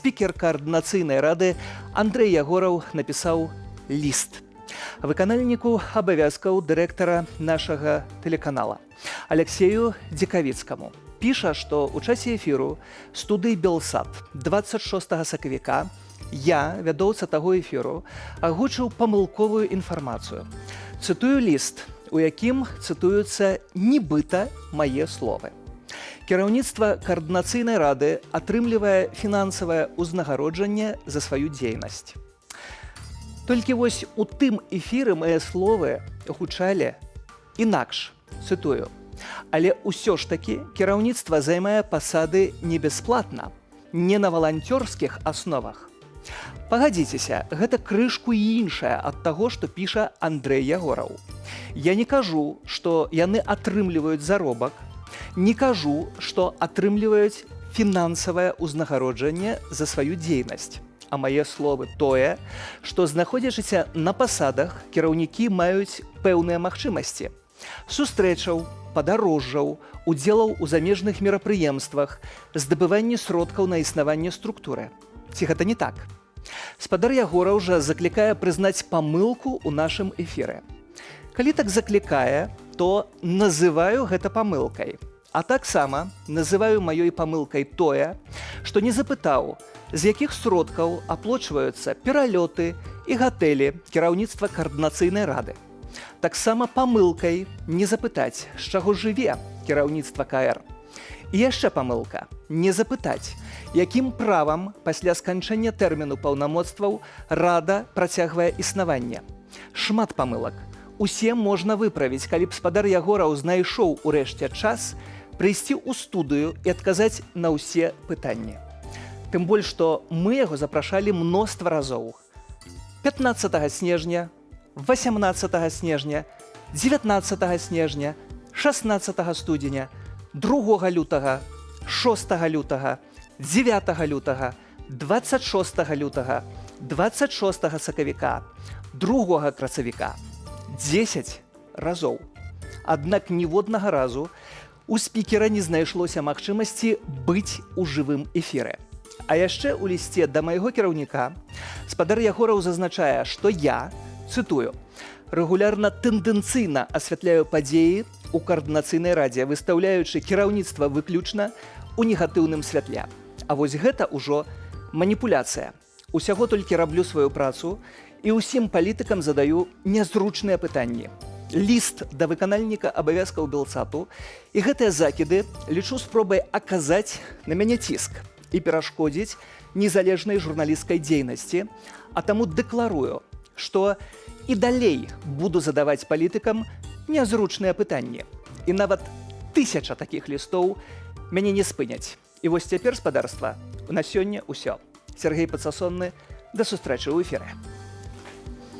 спікер каардынацыйнай рады Андрэй Ягораў напісаў ліст выканальніку абавязкаў дырэктара нашага тэлеканала Алексею Дзекавіцкаму. Піша, што ў часе эфіру студыі Белсат 26 сакавіка я, вядоўца таго эфіру, агучыў памылковую інфармацыю. Цытую ліст, у якім цытуюцца нібыта мае словы. Кіраўніцтва каардынацыйнай рады атрымлівае фінансавае ўзнагароджанне за сваю дзейнасць. Толькі вось у тым эфіры мае словы гучалі інакш, цытую. Але ўсё ж такі кіраўніцтва займае пасады не бясплатна, не на валанцёрскіх асновах. Пагадзіцеся, гэта крышку іншае ад таго, што піша Андрэй Ягораў. Я не кажу, што яны атрымліваюць заробак, не кажу, што атрымліваюць фінансавае ўзнагароджанне за сваю дзейнасць. А мае словы тое, што знаходзячыся на пасадах, кіраўнікі маюць пэўныя магчымасці. Сустрэчаў, падарожжаў, удзелаў у замежных мерапрыемствах, здабыванні сродкаў на існаванне структуры. Ці гэта не так? Спадар Ягораў жа заклікае прызнаць памылку ў нашым эфіры. Калі так заклікае, то называю гэта памылкай. А таксама называю маёй памылкай тое, што не запытаў, з якіх сродкаў аплочваюцца пералёты і гатэлі кіраўніцтва каардынацыйнай рады. Таксама памылкай не запытаць, з чаго жыве кіраўніцтва КР. І яшчэ памылка не запытаць, якім правам пасля сканчэння тэрміну паўнамоцтваў рада працягвае існаванне. Шмат памылак. Усе можна выправіць, калі б спадар Ягораў знайшоў урэшце час прыйсці ў студыю і адказаць на ўсе пытанні. Тым больш, што мы яго запрашалі мноства разоў. 15 снежня, 18 снежня, 19 снежня, 16 студзеня, 2 лютага, 6 лютага, 9 лютага, 26 лютага, 26 сакавіка, 2 красавіка. 10 разоў. Аднак ніводнага разу у спікера не знайшлося магчымасці быць у жывым эфіры. А яшчэ ў лісце да майго кіраўніка спадар Ягораў зазначае, што я, цытую, рэгулярна тэндэнцыйна асвятляю падзеі ў каардынацыйнай радзе, выстаўляючы кіраўніцтва выключна ў негатыўным святле. А вось гэта ўжо маніпуляцыя. Усяго толькі раблю сваю працу і ўсім палітыкам задаю нязручныя пытанні. Ліст да выканальніка абавязкаў Белсату і гэтыя закіды лічу спробай аказаць на мяне ціск і перашкодзіць незалежнай журналісцкай дзейнасці, а таму дэкларую, што і далей буду задаваць палітыкам нязручныя пытанні. І нават 1000 такіх лістоў мяне не спыняць. І вось цяпер, спадарства, на сёння ўсё. Сергей Падсасонны, да сустрэчы ў эфіры.